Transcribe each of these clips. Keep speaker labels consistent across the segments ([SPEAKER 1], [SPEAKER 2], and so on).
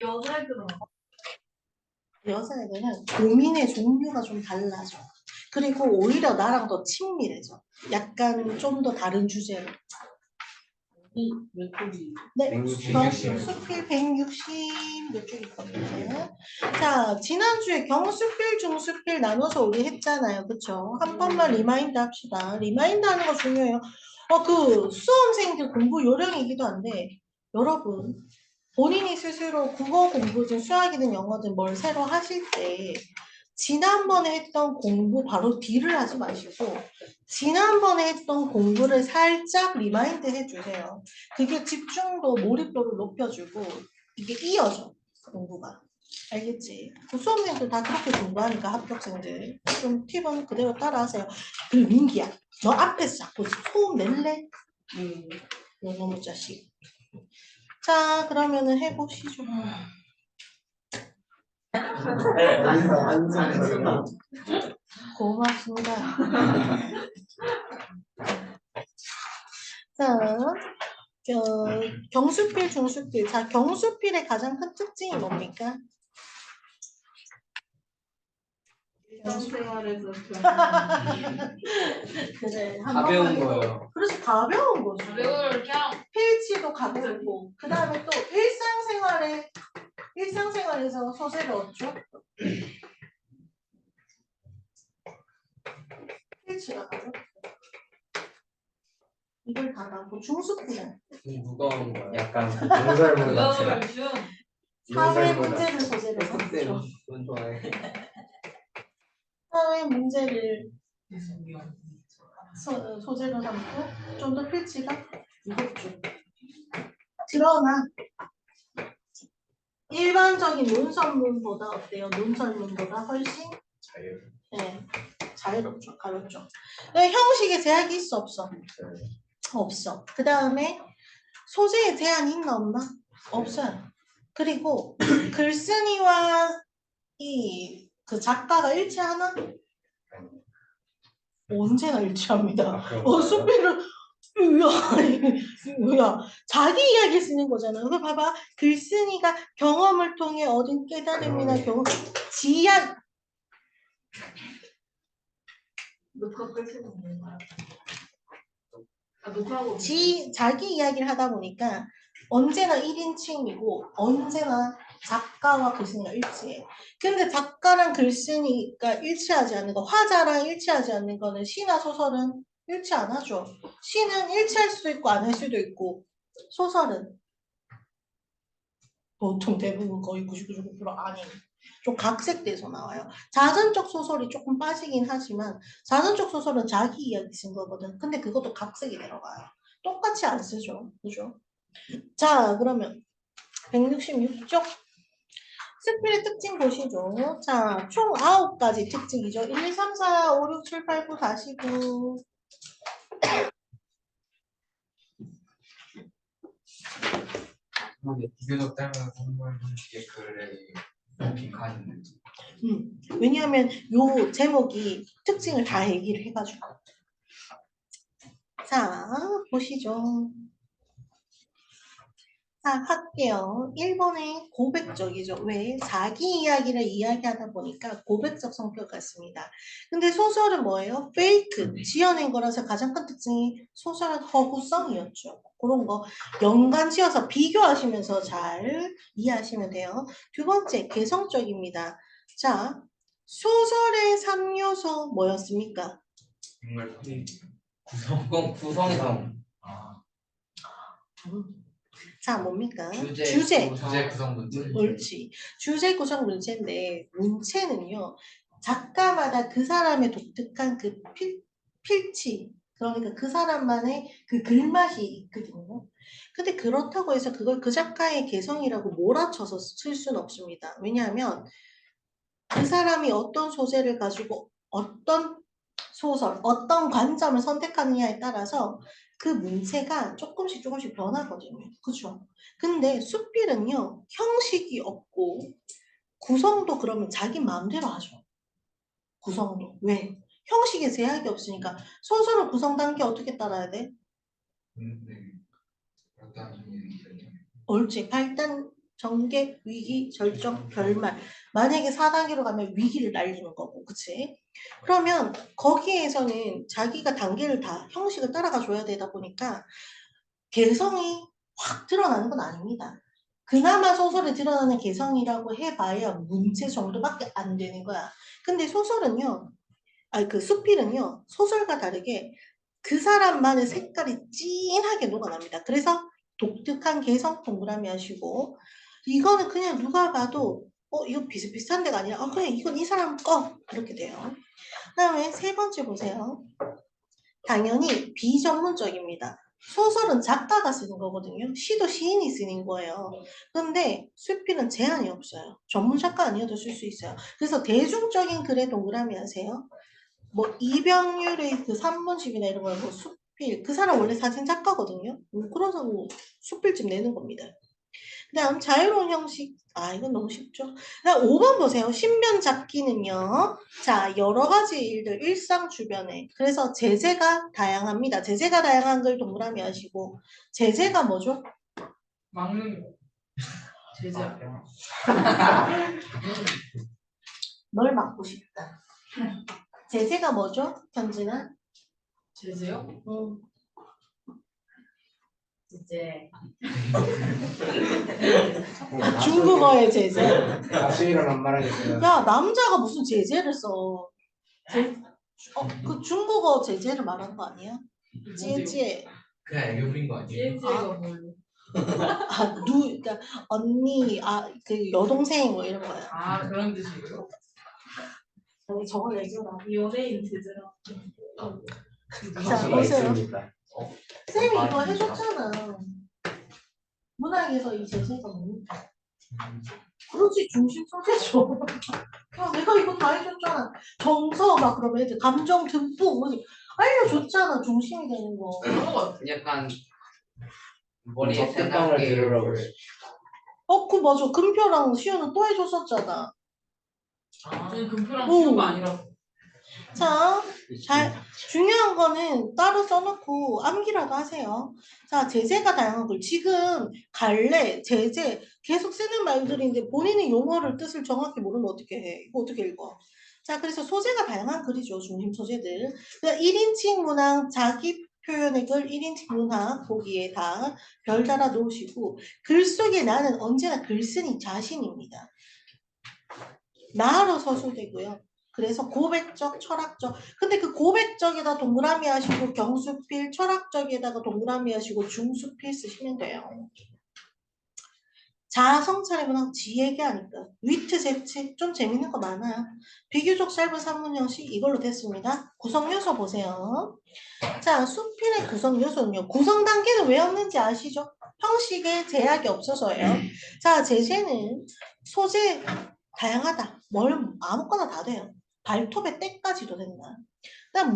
[SPEAKER 1] 여자애들은
[SPEAKER 2] 여자애들은 고민의 종류가 좀 달라져. 그리고 오히려 나랑 더 친밀해져. 약간 좀 더 다른 주제로.
[SPEAKER 1] 몇 쪽이?
[SPEAKER 2] 네,
[SPEAKER 3] 160.
[SPEAKER 2] 수필 160 몇 쪽일 겁니다. 자, 지난주에 경수필, 중수필 나눠서 우리 했잖아요. 그쵸? 한 번만 리마인드 합시다. 리마인드 하는 거 중요해요. 그 수험생들 공부 요령이기도 한데, 여러분, 본인이 스스로 국어 공부든 수학이든 영어든 뭘 새로 하실 때, 지난번에 했던 공부 바로 딜을 하지 마시고 지난번에 했던 공부를 살짝 리마인드 해주세요. 그게 집중도, 몰입도를 높여주고 이게 이어져, 공부가. 알겠지? 그 수험생들 다 그렇게 공부하니까 합격생들. 좀 팁은 그대로 따라하세요. 그리고 민기야, 너 앞에서 자꾸 소음 낼래? 너 너무 자식. 자, 그러면은 해보시죠. 고맙습니다. 자, 경수필, 중수필. 자, 경수필의 가장 큰 특징이 뭡니까?
[SPEAKER 1] 일상생활에서
[SPEAKER 2] 그래,
[SPEAKER 3] 가벼운 거예요.
[SPEAKER 2] 그렇지, 가벼운 거지.
[SPEAKER 1] 가벼울 그냥
[SPEAKER 2] 필치도 가볍고, 그 다음에 또 일상생활에서 소재를 얻죠? 필치가 가볍고. 이걸 다 나고, 중수필은
[SPEAKER 3] 무거운 거. 약간 농설문 같은.
[SPEAKER 1] 가벼울 중
[SPEAKER 2] 사회 문제를 소재로 삼죠.
[SPEAKER 3] 돈 좋아해.
[SPEAKER 2] 사회 문제를 소재로 삼고, 좀 더 필치가 무겁죠. 그러나, 일반적인 논설문보다 어때요? 논설문보다 훨씬
[SPEAKER 3] 자유.
[SPEAKER 2] 네, 자유롭죠. 가볍죠. 네, 형식에 제약이 있어 없어? 없어. 그 다음에 소재에 제한이 있나 없나? 없어요. 그리고 글쓴이와 이 그 작가가 일치하나? 언제나 일치합니다. 수필은 야, 자기 이야기 쓰는 거잖아요. 그 봐봐. 글쓴이가 경험을 통해 얻은 깨달음이나 경험, 지향,
[SPEAKER 1] 녹화 끄시는 건가요? 녹화하고
[SPEAKER 2] 자기 이야기를 하다 보니까 언제나 1인칭이고 언제나 작가와 글쓴이가 일치해. 근데 작가랑 글쓴이가 일치하지 않는 거, 화자랑 일치하지 않는 거는 시나 소설은 일치 안 하죠. 시는 일치할 수도 있고 안 할 수도 있고 소설은 보통 대부분 거의 99% 아닌 좀 각색돼서 나와요. 자전적 소설이 조금 빠지긴 하지만 자전적 소설은 자기 이야기 쓴 거거든. 근데 그것도 각색이 들어가요. 똑같이 안 쓰죠. 그죠? 자, 그러면 166쪽 스필의 특징 보시죠. 자, 총 9가지 특징이죠. 1, 2, 3, 4, 5, 6, 7, 8, 9, 49.
[SPEAKER 3] 비교적 짧은 선물 글에 빈칸인데.
[SPEAKER 2] 왜냐하면 요 제목이 특징을 다 얘기를 해가지고. 자, 보시죠. 자, 할게요. 1번에 고백적이죠. 왜? 자기 이야기를 이야기하다 보니까 고백적 성격 같습니다. 근데 소설은 뭐예요? 페이크, 지어낸 거라서 가장 큰 특징이 소설은 허구성이었죠. 그런 거 연관 지어서 비교하시면서 잘 이해하시면 돼요. 두 번째, 개성적입니다. 자, 소설의 3요소 뭐였습니까?
[SPEAKER 3] 정말 구성성.
[SPEAKER 2] 자, 뭡니까?
[SPEAKER 3] 주제 구성 문제.
[SPEAKER 2] 옳지. 주제 구성 문체인데 문체는요. 작가마다 그 사람의 독특한 그 필치 그러니까 그 사람만의 그 글맛이 있거든요. 근데 그렇다고 해서 그걸 그 작가의 개성이라고 몰아쳐서 쓸 수는 없습니다. 왜냐하면 그 사람이 어떤 소재를 가지고 어떤 소설, 어떤 관점을 선택하느냐에 따라서 그 문체가 조금씩 변하거든요. 그죠? 근데 수필은요, 형식이 없고, 구성도 그러면 자기 마음대로 하죠. 구성도. 왜? 형식에 제약이 없으니까. 소설은 구성 단계 어떻게 따라야 돼? 옳지. 전개, 위기, 절정, 결말. 만약에 4단계로 가면 위기를 날리는 거고, 그치? 그러면 거기에서는 자기가 단계를 다 형식을 따라가 줘야 되다 보니까 개성이 확 드러나는 건 아닙니다. 그나마 소설에 드러나는 개성이라고 해봐야 문체 정도밖에 안 되는 거야. 근데 소설은요, 아니 그 수필은요, 소설과 다르게 그 사람만의 색깔이 진하게 녹아납니다. 그래서 독특한 개성 동그라미 하시고, 이거는 그냥 누가 봐도 이거 비슷비슷한 데가 아니라 그냥 이건 이 사람 거 이렇게 돼요. 그 다음에 세 번째 보세요. 당연히 비전문적입니다. 소설은 작가가 쓰는 거거든요. 시도 시인이 쓰는 거예요. 그런데 수필은 제한이 없어요. 전문 작가 아니어도 쓸 수 있어요. 그래서 대중적인 글에 동그라미 하세요. 뭐 이병률의 그 산문집이나 이런 거 뭐 수필, 그 사람 원래 사진 작가거든요. 그래서 뭐 수필집 내는 겁니다. 그 다음 자유로운 형식. 이건 너무 쉽죠. 그다음 5번 보세요. 신변 잡기는요. 자, 여러 가지 일들, 일상 주변에. 그래서 제재가 다양합니다. 제재가 다양한 걸 동그라미 하시고. 제재가 뭐죠?
[SPEAKER 1] 막는 거. 제재.
[SPEAKER 2] 널 막고 싶다. 제재가 뭐죠? 현진아?
[SPEAKER 1] 제재요?
[SPEAKER 2] 응.
[SPEAKER 1] 제재.
[SPEAKER 2] 중국어의 제재.
[SPEAKER 4] 가수이랑 안 말하겠어요.
[SPEAKER 2] 야, 남자가 무슨 제재를 써? 그 중국어 제재를 말하는 거 아니야? 제재.
[SPEAKER 3] 그냥 애교 부린 거 아니에요?
[SPEAKER 1] 제재가 뭘로?
[SPEAKER 2] 그러니까 언니, 그 여동생 뭐 이런 거야.
[SPEAKER 1] 그런 뜻이에요?
[SPEAKER 2] 여기 저걸 얘기해라.
[SPEAKER 1] 연예인 제재라.
[SPEAKER 2] 자,
[SPEAKER 4] 가수가
[SPEAKER 2] 보세요.
[SPEAKER 4] 있습니다.
[SPEAKER 2] 쌤이 이거 해줬잖아. 문학에서 이 제재가 뭡니까? 그렇지, 중심 소재죠. 내가 이거 다 해줬잖아. 정서 막 그러면 애들 감정 듬뿍 뭐지 알려줬잖아. 중심이 되는 거.
[SPEAKER 1] 그런 거 같아.
[SPEAKER 3] 약간 머리에
[SPEAKER 4] 적당을 들으라고.
[SPEAKER 2] 그 맞아. 금표랑 시우는 또 해줬었잖아.
[SPEAKER 1] 저는 금표랑
[SPEAKER 2] 오.
[SPEAKER 1] 쉬운 거 아니라서.
[SPEAKER 2] 자, 중요한 거는 따로 써놓고 암기라도 하세요. 자, 제재가 다양한 걸 지금 갈래, 제재 계속 쓰는 말들인데 본인의 용어를 뜻을 정확히 모르면 어떻게 해? 이거 어떻게 읽어? 자, 그래서 소재가 다양한 글이죠. 중심 소재들. 1인칭 문항 자기 표현의 글 1인칭 문항 보기에 다 별 달아 놓으시고 글 속에 나는 언제나 글쓴이 자신입니다. 나로 서술되고요. 그래서 고백적, 철학적. 근데 그 고백적에다 동그라미 하시고 경수필, 철학적에다가 동그라미 하시고 중수필 쓰시면 돼요. 자아성찰의 문항 지얘기하니까 위트 재치 좀 재밌는 거 많아요. 비교적 짧은 산문 형식 이걸로 됐습니다. 구성 요소 보세요. 자, 수필의 구성 요소는요. 구성 단계는 왜 없는지 아시죠? 형식에 제약이 없어서예요. 자, 제재는 소재 다양하다. 아무거나 다 돼요. 발톱의 때까지도 된다. 그다음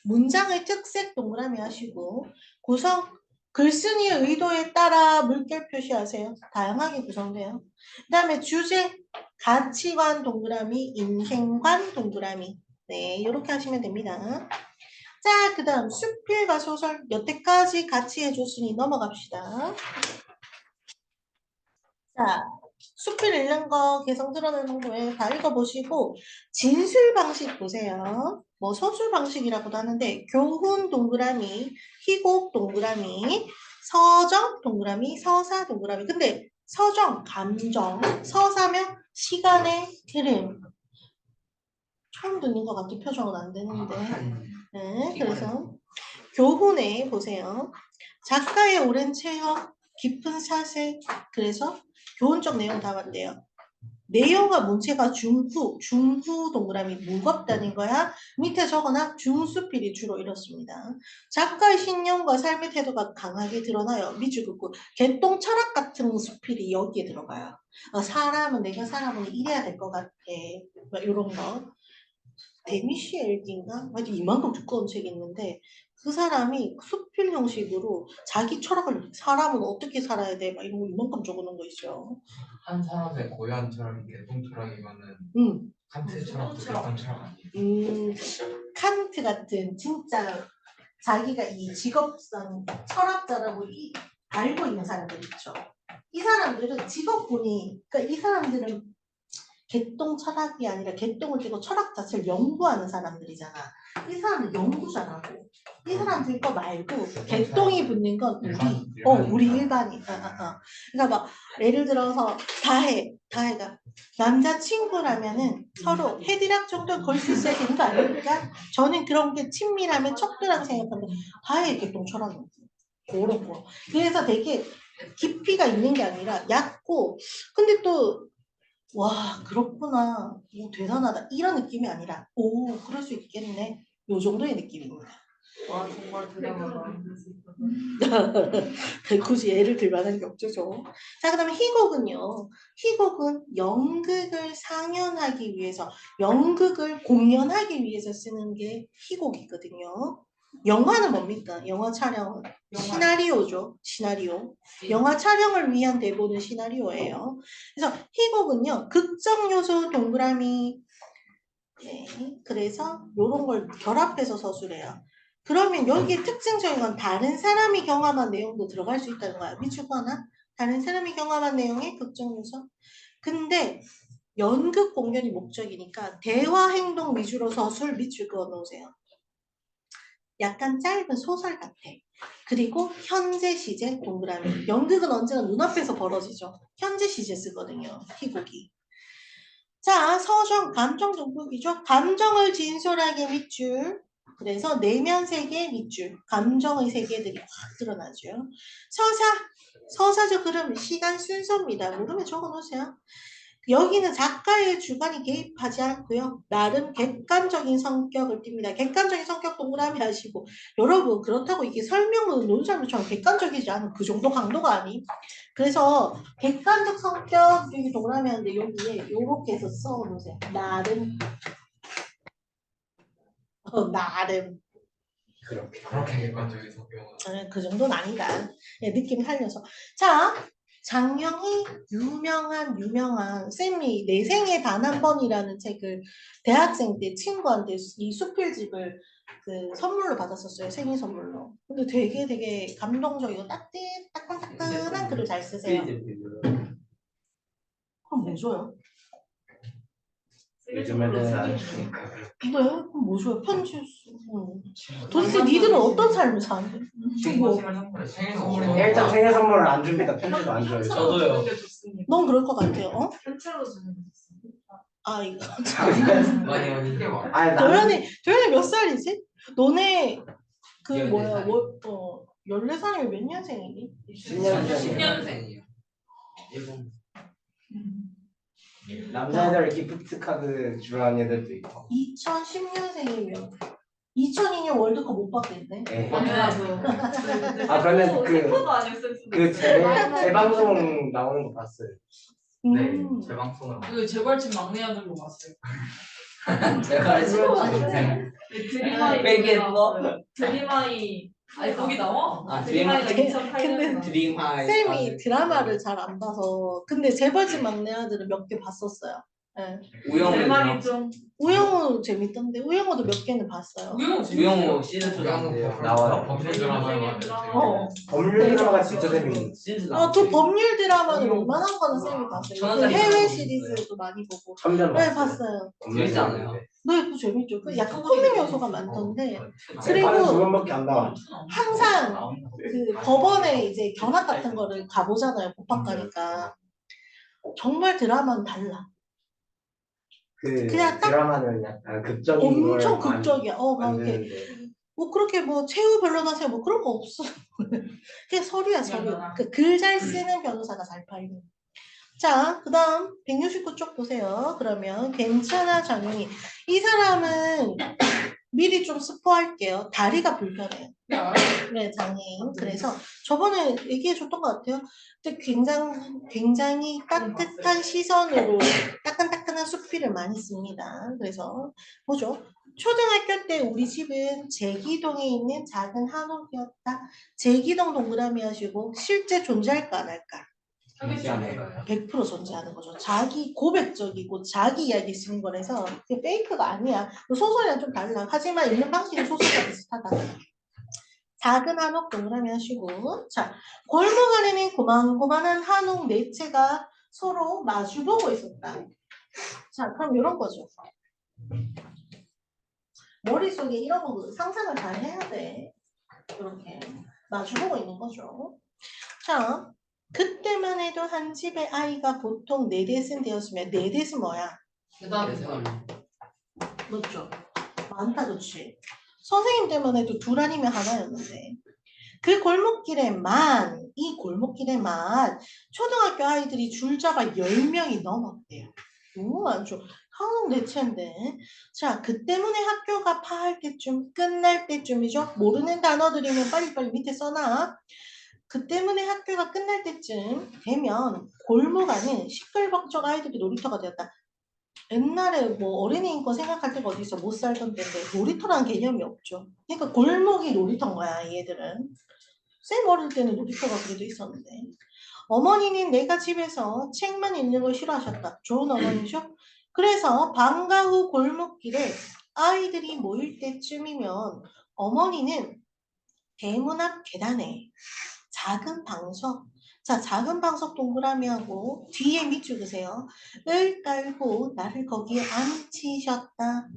[SPEAKER 2] 문장의 특색 동그라미 하시고 구성 글쓴이의 의도에 따라 물결 표시하세요. 다양하게 구성돼요. 그다음에 주제 가치관 동그라미 인생관 동그라미 네 이렇게 하시면 됩니다. 자, 그다음 수필과 소설 여태까지 같이 해줬으니 넘어갑시다. 자, 수필 읽는 거, 개성 드러내는 거에 다 읽어보시고 진술 방식 보세요. 뭐 서술 방식이라고도 하는데 교훈 동그라미, 희곡 동그라미, 서정 동그라미, 서사 동그라미. 근데 서정, 감정, 서사면 시간의 흐름. 처음 듣는 것 같은 표정은 안 되는데. 네, 그래서 교훈에 보세요. 작가의 오랜 체험, 깊은 사색. 그래서 교훈적 내용 담았대요. 내용과 문체가 중후 동그라미 무겁다는 거야. 밑에 적어놔 중수필이 주로 이렇습니다. 작가의 신념과 삶의 태도가 강하게 드러나요. 밑줄 긋고 개똥 철학 같은 수필이 여기에 들어가요. 내가 사람은 이래야 될 것 같아. 막 이런 거. 데미시 엘기인가? 하여튼 이만큼 두꺼운 책이 있는데 그 사람이 수필 형식으로 자기 철학을 사람은 어떻게 살아야 돼? 막 이런 거 이만큼 적어놓은 거 있어요.
[SPEAKER 3] 한 사람의 고유한 철학이 개똥 철학이면은 칸트 철학도 개똥 철학 아니에요?
[SPEAKER 2] 칸트 같은 진짜 자기가 이 직업상 철학자라고 알고 있는 사람들 있죠. 이 사람들은 직업군이, 그러니까 이 사람들은 개똥 철학이 아니라 개똥을 띄고 철학 자체를 연구하는 사람들이잖아. 이 사람은 연구 잘하고 이 사람들 거 말고 개똥이 붙는 건 우리 일반인. 그러니까 막 예를 들어서 다혜가 남자친구라면은 서로 헤드락 정도 걸 수 있어야 되는 거 아닙니까? 저는 그런 게 친밀하면 척도라고 생각하는데 다혜의 개똥 철학이 그런 거. 그래서 되게 깊이가 있는 게 아니라 얕고 근데 또 와 그렇구나 오 대단하다 이런 느낌이 아니라 오 그럴 수 있겠네 요 정도의 느낌입니다.
[SPEAKER 1] 와 정말 대단하다.
[SPEAKER 2] 굳이 예를 들 만한 게 없죠. 자 그다음에 희곡은요. 희곡은 연극을 상연하기 위해서 연극을 공연하기 위해서 쓰는 게 희곡이거든요. 영화는 뭡니까? 영화 촬영 시나리오죠. 시나리오. 영화 촬영을 위한 대본은 시나리오예요. 그래서 희곡은요. 극적 요소 동그라미 네, 그래서 이런 걸 결합해서 서술해요. 그러면 여기에 특징적인 건 다른 사람이 경험한 내용도 들어갈 수 있다는 거야. 미치거나 다른 사람이 경험한 내용의 극적 요소. 근데 연극 공연이 목적이니까 대화 행동 위주로 서술 밑줄 그어 놓으세요. 약간 짧은 소설 같아. 그리고 현재 시제 동그라미. 연극은 언제나 눈앞에서 벌어지죠. 현재 시제 쓰거든요. 희곡이. 자, 서정, 감정 동북이죠. 감정을 진솔하게 밑줄. 그래서 내면 세계 밑줄. 감정의 세계들이 확 드러나죠. 서사적 흐름, 시간 순서입니다. 모르면 적어놓으세요. 여기는 작가의 주관이 개입하지 않고요. 나름 객관적인 성격을 띱니다. 객관적인 성격 동그라미 하시고 여러분 그렇다고 이게 설명은 논설문처럼 객관적이지 않은 그 정도 강도가 아니. 그래서 객관적 성격 여기 동그라미 하는데 여기에 요렇게 해서 써놓으세요. 나름 나름
[SPEAKER 3] 그렇게 객관적인 성격은
[SPEAKER 2] 그 정도는 아니다. 네, 느낌 살려서. 자, 장명희 유명한 쌤이 내 생에 단 한 번이라는 책을 대학생 때 친구한테 이 수필집을 그 선물로 받았었어요. 생일 선물로. 근데 되게 감동적이고 따끈따끈한 글을 잘 쓰세요. 그럼 뭐 줘요?
[SPEAKER 4] 요즘 애들은 안 주니까.
[SPEAKER 2] 네? 그럼 뭐 줘요? 편지 도대체 니들은 어떤 삶을 사는데? 뭐?
[SPEAKER 3] 생일 선물이
[SPEAKER 4] 일단 생일 선물을 안 줍니다. 편지도 안 줘요.
[SPEAKER 1] 저도요. 좋습니다.
[SPEAKER 2] 넌 그럴 것 같아요. 어?
[SPEAKER 1] 편지로 주는 게 좋습니다.
[SPEAKER 2] 아 이거
[SPEAKER 3] 많이 이게 와.
[SPEAKER 4] 아니
[SPEAKER 2] 도현이 몇 살이지? 너네 그
[SPEAKER 3] 14살.
[SPEAKER 2] 뭐야 14살이면 몇 년생이니?
[SPEAKER 3] 10년생이요.
[SPEAKER 4] 남자애들 기프트 카드 주라는 애들도 있고.
[SPEAKER 2] 2010년생이면 2002년 월드컵 못 봤겠네.
[SPEAKER 4] 네.
[SPEAKER 1] 당연하죠.
[SPEAKER 4] 아, 그러면
[SPEAKER 1] 도 아니었을 수도
[SPEAKER 4] 그
[SPEAKER 1] 있어요.
[SPEAKER 4] 재방송 나오는 거 봤어요.
[SPEAKER 3] 네, 재방송을
[SPEAKER 1] 그 재벌집 막내 아들로 봤어요.
[SPEAKER 3] 제가
[SPEAKER 1] 드림하이 아니 거기 나와.
[SPEAKER 3] 아,
[SPEAKER 1] 드림하이가
[SPEAKER 2] 근데
[SPEAKER 1] 2008년에
[SPEAKER 3] 드림하이
[SPEAKER 2] 쌤이 드라마를 잘 안 봐서 근데 재벌집 막내 아들은 몇 개 봤었어요. 네.
[SPEAKER 1] 대만이 좀
[SPEAKER 2] 우영우 재밌던데 우영우도 몇 개는 봤어요.
[SPEAKER 3] 우영우 시즌 2 나와요. 법률 드라마
[SPEAKER 4] 법률 드라마가 진짜 재밌는.
[SPEAKER 2] 그 법률 드라마는 웬만한 거는 쌤이 봤어요. 그
[SPEAKER 3] 천원짜리
[SPEAKER 2] 해외
[SPEAKER 3] 드라마
[SPEAKER 2] 시리즈도 많이 보고.
[SPEAKER 4] 천년
[SPEAKER 2] 네 봤어요.
[SPEAKER 3] 재밌지 않아요?
[SPEAKER 2] 네, 그거 재밌죠. 그 약간 코믹 요소가 많던데
[SPEAKER 4] 그리고 두
[SPEAKER 2] 그리고
[SPEAKER 4] 번밖에 안 나와.
[SPEAKER 2] 항상 그 법원에 이제 견학 같은 거를 가보잖아요. 법학 가니까 정말 드라마는 달라.
[SPEAKER 4] 그
[SPEAKER 2] 그냥 딱
[SPEAKER 4] 드라마는 약간 극적인 걸
[SPEAKER 2] 엄청
[SPEAKER 4] 많이
[SPEAKER 2] 극적이야. 막 이렇게
[SPEAKER 4] 만드는데
[SPEAKER 2] 뭐 그렇게 뭐 최후 변호사세요 뭐 그런 거 없어. 그냥 서류야 서류. 그 글 잘 쓰는 변호사가 잘 팔리는. 자, 그 다음 169쪽 보세요. 그러면 괜찮아 장윤이. 이 사람은 미리 좀 스포할게요. 다리가 불편해요. 네, 장애인. 그래서 저번에 얘기해줬던 것 같아요. 근데 굉장히 따뜻한 시선으로 따끈따끈한 수필을 많이 씁니다. 그래서 뭐죠? 초등학교 때 우리 집은 제기동에 있는 작은 한옥이었다. 제기동 동그라미 하시고 실제 존재할까 안 할까? 100% 존재하는 거죠. 자기 고백적이고 자기 이야기 쓰는 거라서 그게 페이크가 아니야. 소설이랑 좀 달라. 하지만 읽는 방식이 소설과 비슷하다. 작은 한옥 동그라미 하시고. 자, 골목 안에는 고만고만한 한옥 네 채가 서로 마주보고 있었다. 자, 그럼 이런 거죠. 머릿속에 이런 거 상상을 잘 해야 돼. 이렇게 마주보고 있는 거죠. 자, 그때만 해도 한 집의 아이가 보통 4댓은 되었으면 4댓은 뭐야?
[SPEAKER 1] 계단.
[SPEAKER 2] 맞죠? 많다, 그치? 선생님 때만 해도 둘 아니면 하나였는데. 그 골목길에만, 이 골목길에만 초등학교 아이들이 줄잡아 10명이 넘었대요. 너무 많죠. 한국 내체인데. 자, 그 때문에 학교가 파할 때쯤, 끝날 때쯤이죠. 모르는 단어들이면 빨리빨리 밑에 써놔. 그 때문에 학교가 끝날 때쯤 되면 골목 안은 시끌벅적 아이들이 놀이터가 되었다. 옛날에 뭐 어린이 인권 생각할 때가 어디 있어. 못 살던 때인데 놀이터라는 개념이 없죠. 그러니까 골목이 놀이터인 거야, 얘들은. 쌤 어릴 때는 놀이터가 그래도 있었는데. 어머니는 내가 집에서 책만 읽는 걸 싫어하셨다. 좋은 어머니죠? 그래서 방과 후 골목길에 아이들이 모일 때쯤이면 어머니는 대문 앞 계단에 작은 방석, 자, 작은 방석 동그라미하고 뒤에 밑줄 그세요. 을 깔고 나를 거기에 앉히셨다.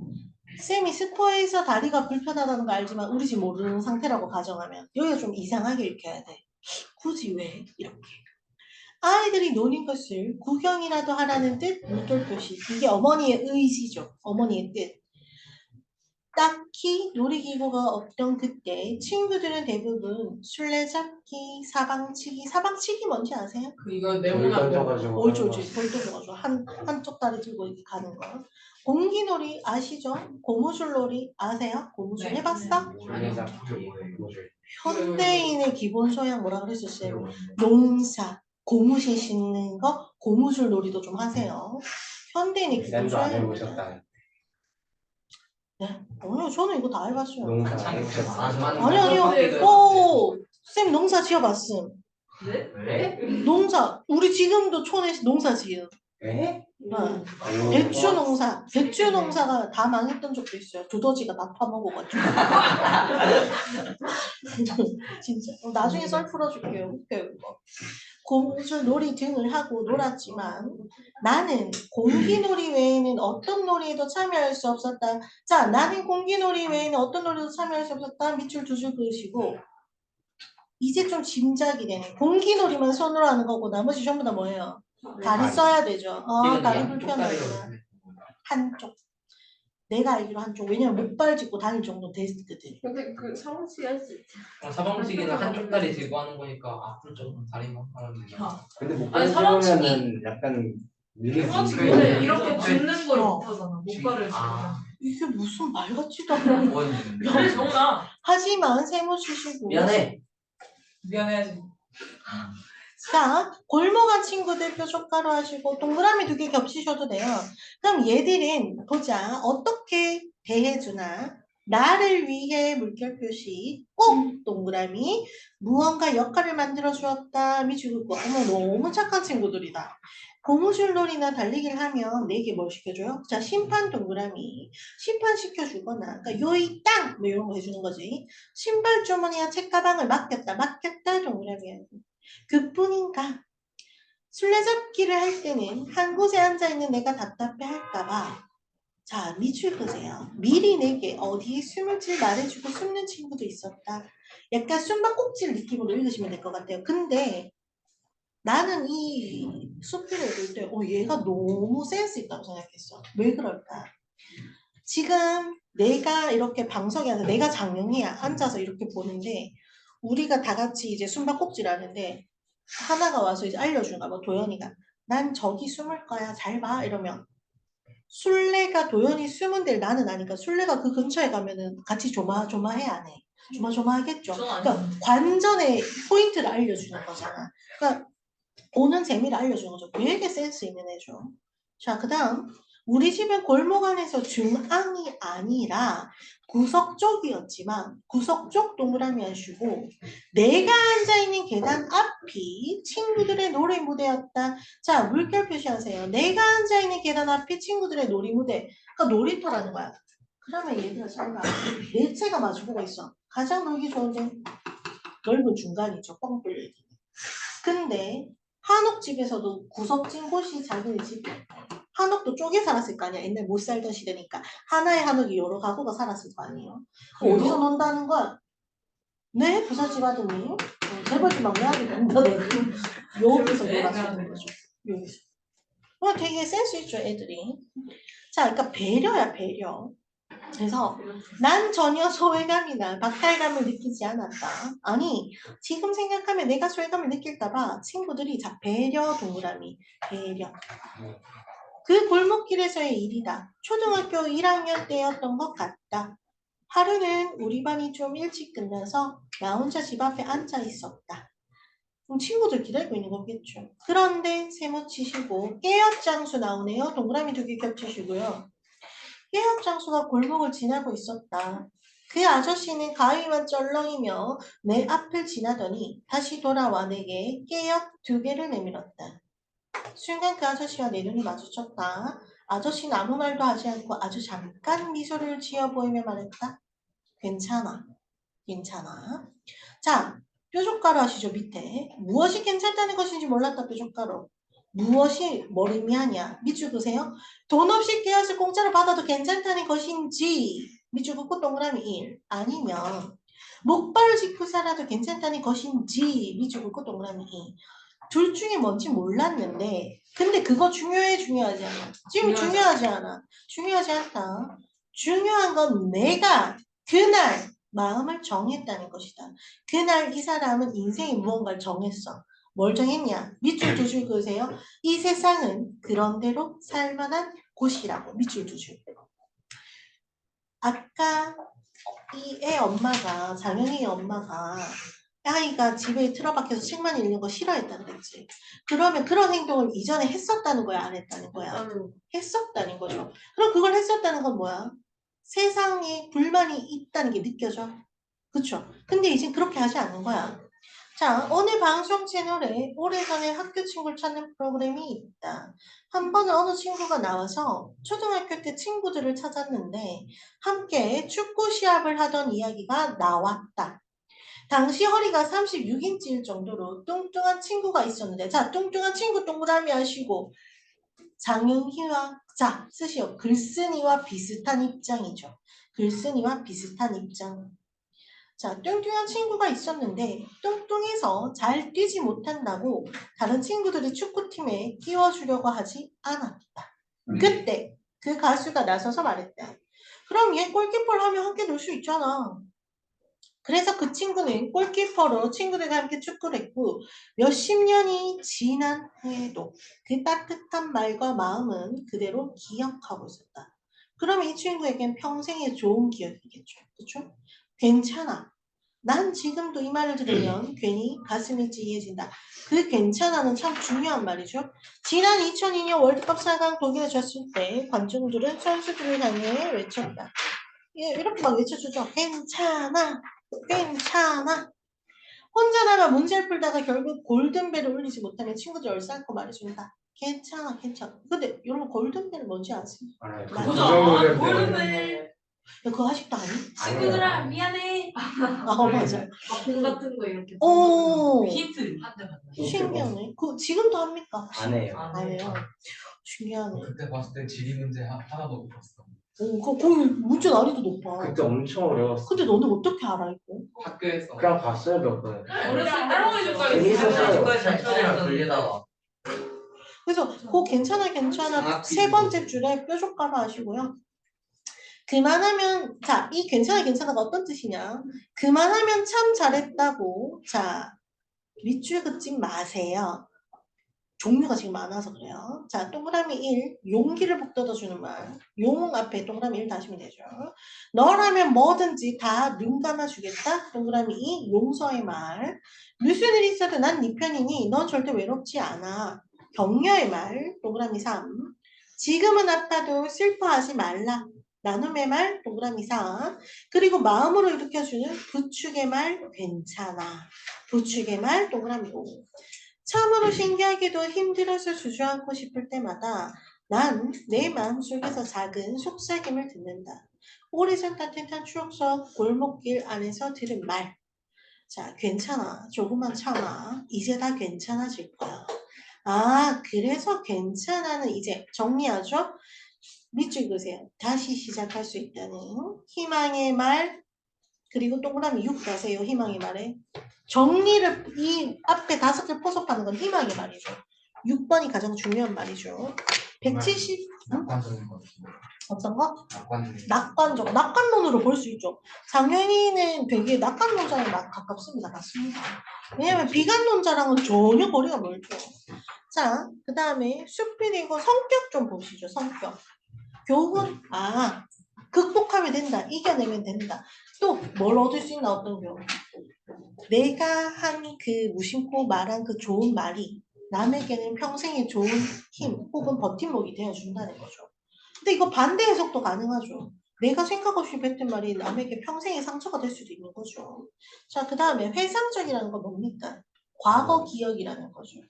[SPEAKER 2] 쌤이 스포에서 다리가 불편하다는 거 알지만 우리 집 모르는 상태라고 가정하면 여기가 좀 이상하게 읽혀야 돼. 굳이 왜? 이렇게. 아이들이 노는 것을 구경이라도 하라는 뜻, 물결 표시. 이게 어머니의 의지죠. 어머니의 뜻. 딱히 놀이기구가 없던 그때 친구들은 대부분 술래잡기, 사방치기. 사방치기 뭔지 아세요?
[SPEAKER 1] 그 이거
[SPEAKER 4] 돌
[SPEAKER 1] 네모난 거.
[SPEAKER 4] 던져가지고
[SPEAKER 2] 옳지,
[SPEAKER 4] 하는
[SPEAKER 2] 옳지. 돌 던져가지고 한쪽 다리 들고 이렇게 가는 거. 공기놀이 아시죠? 고무줄놀이 아세요? 고무줄
[SPEAKER 1] 네.
[SPEAKER 2] 해봤어?
[SPEAKER 4] 줄리잡기 고무줄.
[SPEAKER 2] 현대인의 기본 소양 뭐라 그랬었어요? 농사, 고무신 신는 거, 고무줄 놀이도 좀 하세요. 현대인의 기본
[SPEAKER 4] 난도 안
[SPEAKER 2] 소양.
[SPEAKER 4] 해보셨다.
[SPEAKER 2] 네. 아니요, 저는 이거 다 해봤어요.
[SPEAKER 4] 농사 안 해보셨어요.
[SPEAKER 2] 아니요. 오, 쌤 농사 지어봤음.
[SPEAKER 1] 네?
[SPEAKER 3] 왜?
[SPEAKER 2] 농사. 우리 지금도 촌에 농사 지음.
[SPEAKER 4] 에?
[SPEAKER 2] 네. 배추 농사. 배추 농사가 다 망했던 적도 있어요. 두더지가 다 파먹어가지고. 진짜. 나중에 썰 풀어줄게요. 웃겨요, 이거. 고무줄 놀이 등을 하고 놀았지만 나는 공기놀이 외에는 어떤 놀이에도 참여할 수 없었다. 자, 나는 공기놀이 외에는 어떤 놀이도 참여할 수 없었다. 밑줄 두 줄 그으시고 이제 좀 짐작이 되네. 공기놀이만 손으로 하는 거고 나머지 전부 다 뭐예요? 다리 써야 되죠. 다리 불편하구나. 한쪽. 내가 알기로 한쪽. 왜냐면 목발 짚고 다닐 정도 됐거든.
[SPEAKER 5] 근데 그 사무실 할 수 있지.
[SPEAKER 3] 사방치기는 한쪽 다리 들고 하는 거니까 앞으로 좀 다리만 하면 돼.
[SPEAKER 4] 근데 못
[SPEAKER 1] 아니,
[SPEAKER 4] 보면은 약간
[SPEAKER 1] 사방치기
[SPEAKER 4] 느리지.
[SPEAKER 1] 근데 이렇게 짚는 걸
[SPEAKER 2] 어.
[SPEAKER 1] 못하잖아. 목발을
[SPEAKER 3] 아.
[SPEAKER 2] 이게 무슨 말 같지도 않아.
[SPEAKER 3] 원인데.
[SPEAKER 1] 그래 정훈아.
[SPEAKER 2] 하지만 세모 주시고.
[SPEAKER 1] 미안해야지.
[SPEAKER 2] 자, 골목한 친구들 표적가로 하시고 동그라미 2개 겹치셔도 돼요. 그럼 얘들은 보자. 어떻게 대해주나. 나를 위해 물결 표시 꼭 동그라미 무언가 역할을 만들어 주었다. 미주고 어머 너무 착한 친구들이다. 고무줄놀이나 달리기를 하면 내게 뭘 시켜줘요? 자, 심판 동그라미 심판 시켜주거나 그러니까 요이 땅 뭐 이런 거 해주는 거지. 신발 주머니와 책가방을 맡겼다 동그라미. 그뿐인가? 술래잡기를 할 때는 한 곳에 앉아있는 내가 답답해 할까봐 자, 밑줄 끄세요. 미리 내게 어디에 숨을지 말해주고 숨는 친구도 있었다. 약간 숨바꼭질 느낌으로 읽으시면 될 것 같아요. 근데 나는 이 수필을 읽을 때 얘가 너무 센스 있다고 생각했어. 왜 그럴까? 지금 내가 이렇게 방석에 앉아 내가 장영이야. 앉아서 이렇게 보는데 우리가 다 같이 이제 숨바꼭질 하는데 하나가 와서 이제 알려주나 봐. 도연이가 난 저기 숨을 거야. 잘 봐. 이러면 술래가 도연이 숨은 데를 나는 아니까 술래가 그 근처에 가면은 같이 조마조마해 안 해? 조마조마하겠죠. 그러니까 관전의 포인트를 알려주는 거잖아. 그러니까 보는 재미를 알려주는 거죠. 되게 센스 있는 애죠. 자, 그 다음 우리 집은 골목 안에서 중앙이 아니라 구석 쪽이었지만 구석 쪽 동그라미 하시고 내가 앉아있는 계단 앞이 친구들의 놀이 무대였다. 자, 물결 표시하세요. 내가 앉아있는 계단 앞이 친구들의 놀이 무대. 그러니까 놀이터라는 거야. 그러면 얘들아 잘 봐. 네 채가 마주보고 있어. 가장 놀기 좋은데 넓은 중간이죠. 뻥 뚫려 있는. 근데 한옥 집에서도 구석진 곳이 자기네 집이야. 한옥도 쪼개 살았을 거 아니야. 옛날 못 살던 시대니까. 하나의 한옥이 여러 가구가 살았을 거 아니에요. 어디서 논다는 거야? 네, 부잣집 아드님. 재벌집 막내하게 된다. 여기서 놀았었던 거죠. 여기서. 되게 센스 있죠, 애들이. 자, 그러니까 배려야, 배려. 그래서 난 전혀 소외감이나 박탈감을 느끼지 않았다. 아니, 지금 생각하면 내가 소외감을 느낄까봐 친구들이 자, 배려 동그라미, 배려. 그 골목길에서의 일이다. 초등학교 1학년 때였던 것 같다. 하루는 우리 반이 좀 일찍 끝나서 나 혼자 집 앞에 앉아 있었다. 그럼 친구들 기다리고 있는 거겠죠. 그런데 세모 치시고 깨역장수 나오네요. 동그라미 2개 겹치시고요. 깨역장수가 골목을 지나고 있었다. 그 아저씨는 가위만 쩔렁이며 내 앞을 지나더니 다시 돌아와 내게 깨역 2개를 내밀었다. 순간 그 아저씨와 내 눈이 마주쳤다. 아저씨는 아무 말도 하지 않고 아주 잠깐 미소를 지어 보이며 말했다. 괜찮아. 괜찮아. 자, 뾰족가루 아시죠? 밑에. 무엇이 괜찮다는 것인지 몰랐다. 뾰족가루. 무엇이 뭘 의미하냐? 밑줄 그세요. 돈 없이 깨어서 공짜로 받아도 괜찮다는 것인지 밑줄 긋고 동그라미 1. 아니면 목발을 짚고 살아도 괜찮다는 것인지 밑줄 긋고 동그라미 2. 둘 중에 뭔지 몰랐는데 근데 그거 중요하지 않아. 지금 중요하지 않아. 중요하지 않다. 중요한 건 내가 그날 마음을 정했다는 것이다. 그날 이 사람은 인생에 무언가를 정했어. 뭘 정했냐? 밑줄 2줄 그으세요. 이 세상은 그런대로 살만한 곳이라고. 밑줄 2줄. 아까 이 애 엄마가 장현이 엄마가 아이가 집에 틀어박혀서 책만 읽는 거 싫어했다 그랬지. 그러면 그런 행동을 이전에 했었다는 거야? 안 했다는 거야? 했었다는 거죠. 그럼 그걸 했었다는 건 뭐야? 세상에 불만이 있다는 게 느껴져. 그쵸? 근데 이제 그렇게 하지 않는 거야. 자, 어느 방송 채널에 오래전에 학교 친구를 찾는 프로그램이 있다. 한 번은 어느 친구가 나와서 초등학교 때 친구들을 찾았는데 함께 축구 시합을 하던 이야기가 나왔다. 당시 허리가 36인치일 정도로 뚱뚱한 친구가 있었는데 자, 뚱뚱한 친구 동그라미 하시고 장윤희와 자, 쓰시오. 글쓴이와 비슷한 입장이죠. 글쓴이와 비슷한 입장. 자, 뚱뚱한 친구가 있었는데 뚱뚱해서 잘 뛰지 못한다고 다른 친구들이 축구팀에 끼워주려고 하지 않았다. 그때 그 가수가 나서서 말했다. 그럼 얘 골키퍼를 하면 함께 놀 수 있잖아. 그래서 그 친구는 골키퍼로 친구들과 함께 축구를 했고 몇십 년이 지난 후에도 그 따뜻한 말과 마음은 그대로 기억하고 있었다. 그러면 이 친구에겐 평생의 좋은 기억이겠죠. 그렇죠? 괜찮아. 난 지금도 이 말을 들으면 괜히 가슴이 찌해진다. 그 괜찮아는 참 중요한 말이죠. 지난 2002년 월드컵 4강 독일에 졌을 때 관중들은 선수들을 향해 외쳤다. 예, 이렇게 막 외쳐주죠. 괜찮아. 괜찮아. 혼자라면 문제를 풀다가 결국 골든벨을 울리지 못하면 친구들 얼싸안고 말해준다. 괜찮아, 괜찮아. 근데 여러분 골든벨 뭔지 아세요?
[SPEAKER 4] 알아요. 그
[SPEAKER 2] 맞아.
[SPEAKER 4] 정도면
[SPEAKER 1] 모르네.
[SPEAKER 2] 야, 그거 아직도 아니?
[SPEAKER 1] 친구들아 미안해.
[SPEAKER 2] 맞아.
[SPEAKER 5] 공 같은 거 이렇게.
[SPEAKER 2] 오,
[SPEAKER 1] 힌트 한 대만.
[SPEAKER 2] 신기하네. 그 지금도 합니까?
[SPEAKER 4] 안 해요.
[SPEAKER 2] 안 해요. 신기하네.
[SPEAKER 3] 그때 봤을 때 지리 문제 하나도 못 봤어.
[SPEAKER 2] 오, 거기 문제 난이도 높아.
[SPEAKER 4] 그때 엄청 어려웠어.
[SPEAKER 2] 근데 너는 어떻게 알아 이거?
[SPEAKER 3] 학교에서
[SPEAKER 4] 그냥 봤어요 몇 번.
[SPEAKER 1] 어렸을 때 할머니
[SPEAKER 4] 재밌었어요.
[SPEAKER 1] 집
[SPEAKER 6] 전철이랑 돌리다가
[SPEAKER 2] 그래서 그 괜찮아 세 번째 줄에 뾰족가루 하시고요. 그만하면 자, 이 괜찮아가 어떤 뜻이냐? 그만하면 참 잘했다고. 자, 밑줄 긋지 마세요. 종류가 지금 많아서 그래요. 자, 동그라미 1, 용기를 북돋아주는 말. 용 앞에 동그라미 1 다시면 되죠. 너라면 뭐든지 다 눈 감아주겠다. 동그라미 2, 용서의 말. 무슨 일이 있어도 난 네 편이니 넌 절대 외롭지 않아. 격려의 말. 동그라미 3. 지금은 아파도 슬퍼하지 말라. 나눔의 말. 동그라미 4. 그리고 마음으로 일으켜주는 부축의 말. 괜찮아. 부축의 말. 동그라미 5. 참으로 신기하게도 힘들어서 주저앉고 싶을 때마다 난 내 마음속에서 작은 속삭임을 듣는다. 오래전 따뜻한 추억 속 골목길 안에서 들은 말. 자, 괜찮아. 조금만 참아. 이제 다 괜찮아질 거야. 아, 그래서 괜찮아는 이제 정리하죠? 밑줄 그으세요. 다시 시작할 수 있다는 희망의 말. 그리고 동그라미 6 가세요. 희망의 말에. 정리를 이 앞에 5개 포섭하는 건 희망의 말이죠. 6번이 가장 중요한 말이죠. 170
[SPEAKER 3] 낙관적인 것 같은데.
[SPEAKER 2] 어떤 거?
[SPEAKER 3] 낙관적인.
[SPEAKER 2] 낙관적. 낙관론으로 볼 수 있죠. 장현이는 되게 낙관론자에 가깝습니다. 같습니다. 왜냐면 비관론자랑은 전혀 거리가 멀죠. 자, 그 다음에 수필이고 성격 좀 보시죠. 성격. 교훈. 아, 극복하면 된다. 이겨내면 된다. 또 뭘 얻을 수 있나 어떤 교훈. 내가 한 그 무심코 말한 그 좋은 말이 남에게는 평생의 좋은 힘 혹은 버팀목이 되어준다는 거죠. 근데 이거 반대 해석도 가능하죠. 내가 생각 없이 뱉은 말이 남에게 평생의 상처가 될 수도 있는 거죠. 자, 그 다음에 회상적이라는 건 뭡니까? 과거 기억이라는 거죠.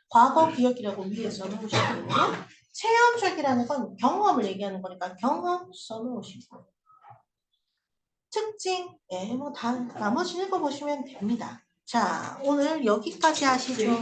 [SPEAKER 2] 과거 기억이라고 위에 써놓으시고 체험적이라는 건 경험을 얘기하는 거니까 경험 써놓으시고 특징, 예, 뭐 다 나머지 읽어보시면 됩니다. 자, 오늘 여기까지 하시죠.